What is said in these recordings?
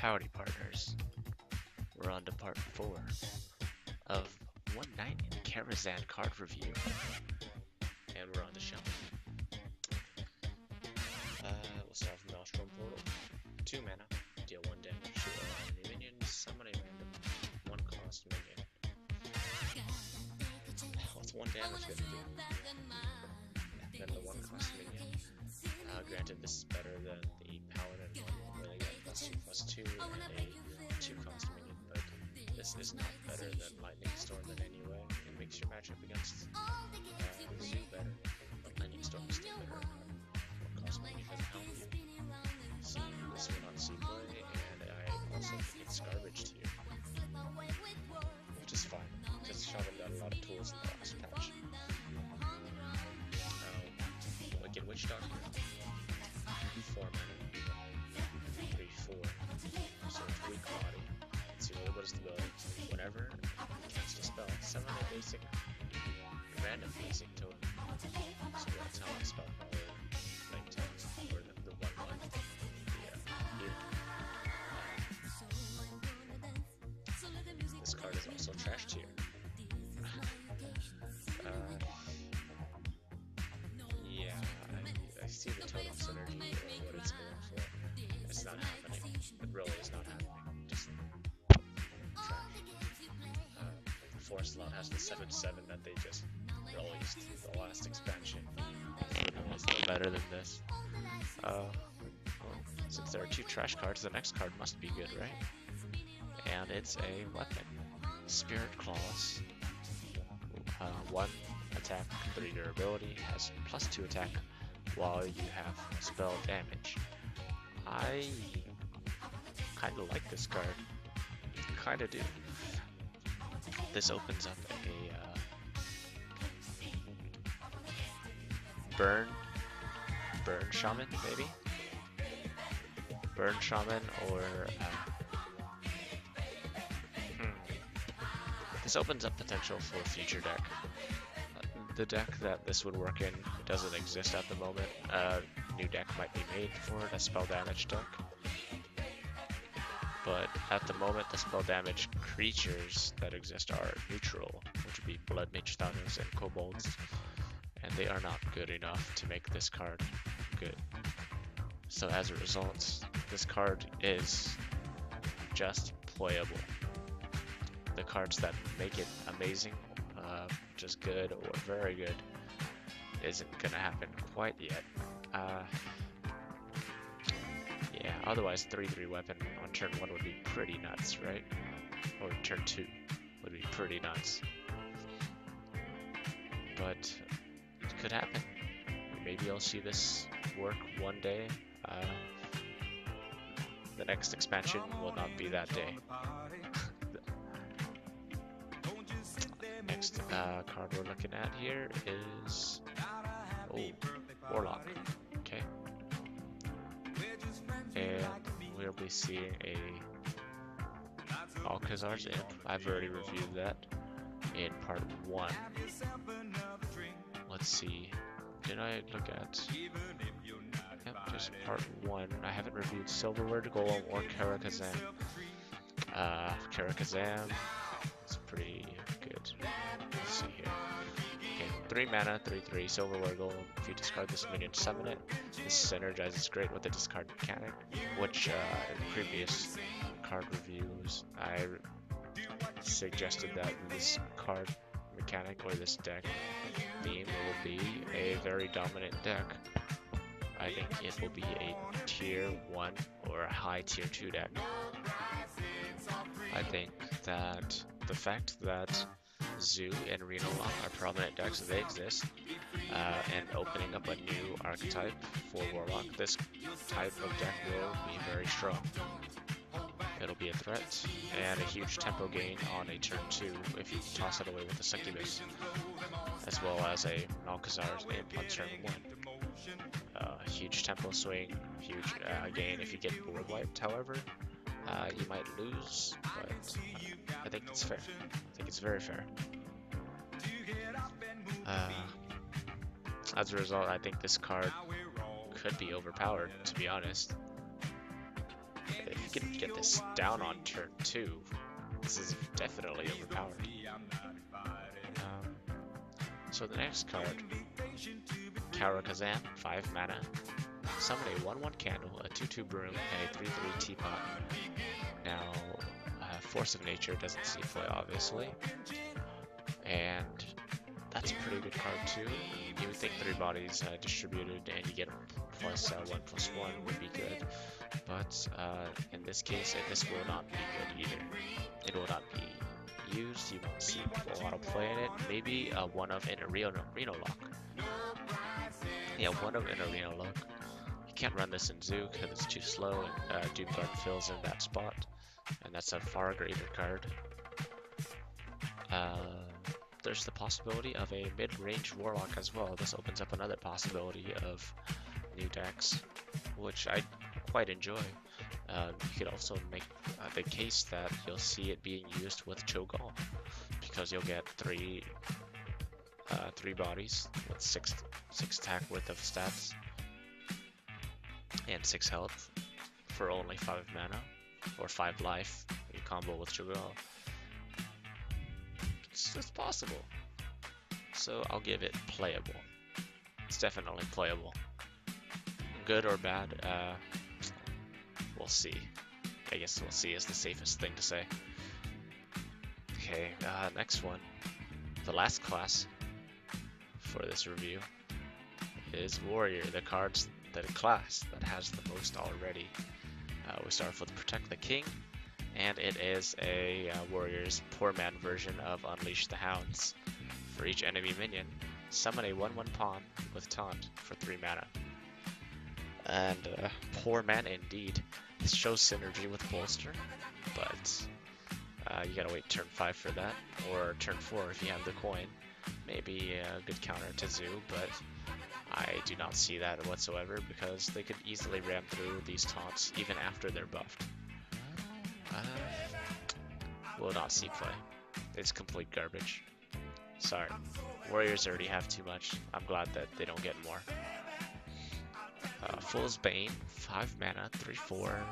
Howdy partners, we're on to part 4 of One Night in Karazhan card review, and we're on the SHAMAN. We'll start from Maelstrom Portal, 2 mana, deal 1 damage to all enemy minions, summon a random 1 cost minion. What's 1 damage gonna do? Then the 1 cost minion. Granted, this is better than the Paladin one, where they get +2/+2 and a 2 cost minion, but this is not better than Lightning Storm in any way. It makes your matchup against Zoo better, but Lightning Storm is still better. 1 cost minion doesn't help you. So this will not see play, and I also think it's garbage to you, which is fine, because Shaman got a lot of tools in the last patch. Wicked Witch Doctor. 4 mana, 3/4, so it's weak body. Let's see what is the ability. Whenever you cast a spell, summon a basic, random basic totem. So that's how I spell power like or the 1/1. This card is also trash tier. I see the totem synergy or what it's going for. It's not happening. It really is not happening. Just the 4 slot has the 7/7 that they just released the last expansion. It's no better than this. Well, since there are 2 trash cards, the next card must be good, right? And it's a weapon. Spirit Claws. 1 attack, 3 durability, has +2 attack while you have spell damage. I kinda like this card. Kinda do. This opens up a burn shaman, maybe? Burn shaman or this opens up potential for a future deck. The deck that this would work in doesn't exist at the moment. New deck might be made for it, a spell damage deck. But at the moment, the spell damage creatures that exist are neutral, which would be Blood Mage Thanos and Kobolds, and they are not good enough to make this card good. So as a result, this card is just playable. The cards that make it amazing, just good or very good, isn't gonna happen quite yet. Yeah, otherwise 3/3 weapon on turn 1 would be pretty nuts, right? Or turn 2 would be pretty nuts. But it could happen. Maybe I'll see this work one day. The next expansion will not be that day. Next card we're looking at here is Warlock. Okay, and we'll be seeing a Alcazar's Imp. I've already reviewed that in part 1. Let's see. Did I look at? Yep, just part 1. I haven't reviewed Silverware Golem or Karazhan. Karazhan is pretty good. Let's see here. Okay, 3 mana, 3/3, Silverware Golem. If you discard this minion, summon it. This synergizes great with the discard mechanic, which in previous card reviews I suggested that this card mechanic or this deck theme will be a very dominant deck. I think it will be a tier 1 or a high tier 2 deck. I think that the fact that Zoo and Reno are prominent decks, they exist, and opening up a new archetype for Warlock, this type of deck will be very strong. It'll be a threat, and a huge tempo gain on a turn 2 if you toss it away with a Succubus, as well as a Alcazar's Imp on turn 1. Huge tempo swing, huge gain if you get board wiped, however. You might lose, but I think it's fair. I think it's very fair. As a result, I think this card could be overpowered, to be honest. can get this down on turn 2, this is definitely overpowered. So the next card, Karazhan, 5 mana. Summon a 1/1 candle, a 2/2 broom, and a 3/3 teapot. Now, Force of Nature doesn't see play, obviously. And that's a pretty good card too. You would think 3 bodies distributed and you get plus 1/1 would be good. But in this case, this will not be good either. It will not be used. You won't see a lot of play in it. Maybe one of in a Reno Lock. Yeah, one of in a Reno Lock. You can't run this in Zoo because it's too slow, and Dupe Guard fills in that spot, and that's a far greater card. There's the possibility of a mid-range Warlock as well. This opens up another possibility of new decks, which I quite enjoy. You could also make the case that you'll see it being used with Cho'Gall, because you'll get three bodies with 6 attack worth of stats and 6 health for only 5 mana or 5 life. You combo with Cho'Gall. It's possible. So I'll give it playable. It's definitely playable. Good or bad, we'll see. I guess we'll see is the safest thing to say. Okay, next one. The last class for this review is Warrior, the class that has the most already. We start off with Protect the King, and it is a Warrior's poor man version of Unleash the Hounds. For each enemy minion, summon a 1/1 pawn with Taunt for 3 mana. And poor man indeed. This shows synergy with Bolster, but you gotta wait turn 5 for that, or turn 4 if you have the coin. Maybe a good counter to Zoo, but I do not see that whatsoever, because they could easily ram through these taunts even after they're buffed. Will not see play. It's complete garbage. Sorry. Warriors already have too much. I'm glad that they don't get more. Fool's Bane, 5 mana, 3/4,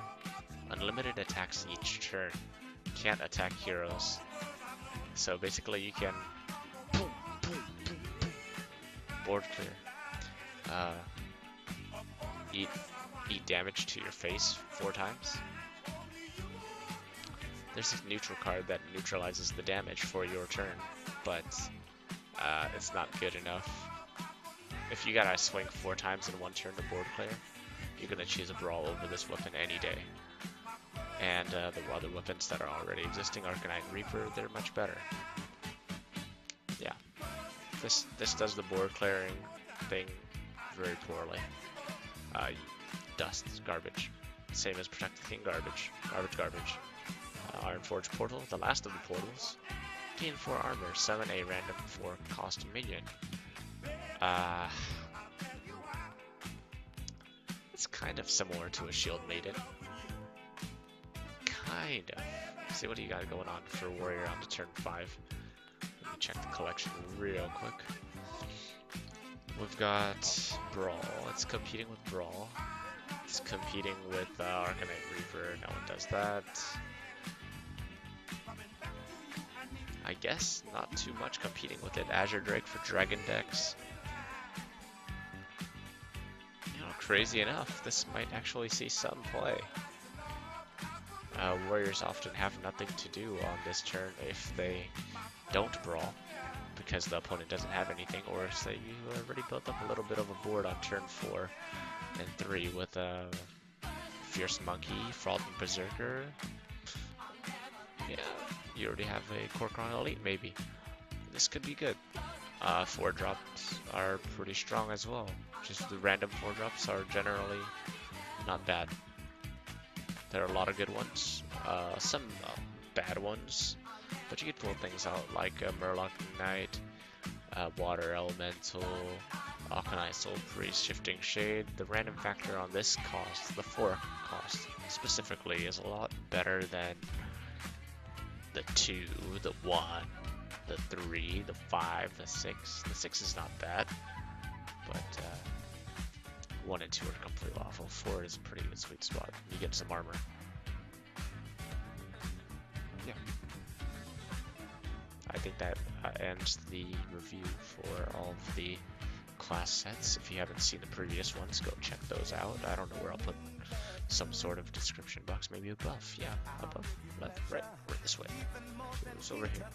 unlimited attacks each turn. Can't attack heroes. So basically you can board clear. Eat damage to your face 4 times. There's this neutral card that neutralizes the damage for your turn, but it's not good enough. If you gotta swing 4 times in 1 turn to board clear, you're gonna choose a Brawl over this weapon any day. And the other weapons that are already existing, Arcanine Reaper, they're much better. Yeah, this does the board clearing thing very poorly. Dust, garbage. Same as Protect the King, garbage. Garbage. Ironforge Portal, the last of the portals. Gain 4 armor, summon a random 4 cost minion. It's kind of similar to a Shield Maiden. Kind of. Let's see what do you got going on for Warrior on to turn 5. Let me check the collection real quick. We've got Brawl. It's competing with Brawl. It's competing with Arcanine Reaper. No one does that. I guess not too much competing with it. Azure Drake for Dragon decks. You know, crazy enough, this might actually see some play. Warriors often have nothing to do on this turn if they don't brawl, because the opponent doesn't have anything, or say you already built up a little bit of a board on turn 4 and 3 with a Fierce Monkey, Frauding Berserker. Yeah, you already have a Kor'kron Elite maybe. This could be good. 4-drops are pretty strong as well. Just the random 4-drops are generally not bad. There are a lot of good ones, some bad ones, but you can pull things out like Murloc Knight, Water Elemental, Arcanine Soul Priest, Shifting Shade. The random factor on this cost, the 4 cost specifically, is a lot better than the 2, the 1, the 3, the 5, the 6. The 6 is not bad, but 1 and 2 are completely awful. 4 is a pretty good sweet spot. You get some armor. yeah, I think that ends the review for all of the class sets. If you haven't seen the previous ones, go check those out. I don't know where I'll put some sort of description box, maybe above. Yeah, above, left, right, this way. It's over here.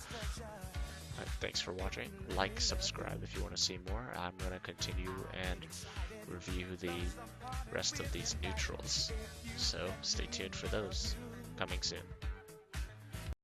Alright, thanks for watching. Like, subscribe if you want to see more. I'm going to continue and review the rest of these neutrals. So stay tuned for those coming soon.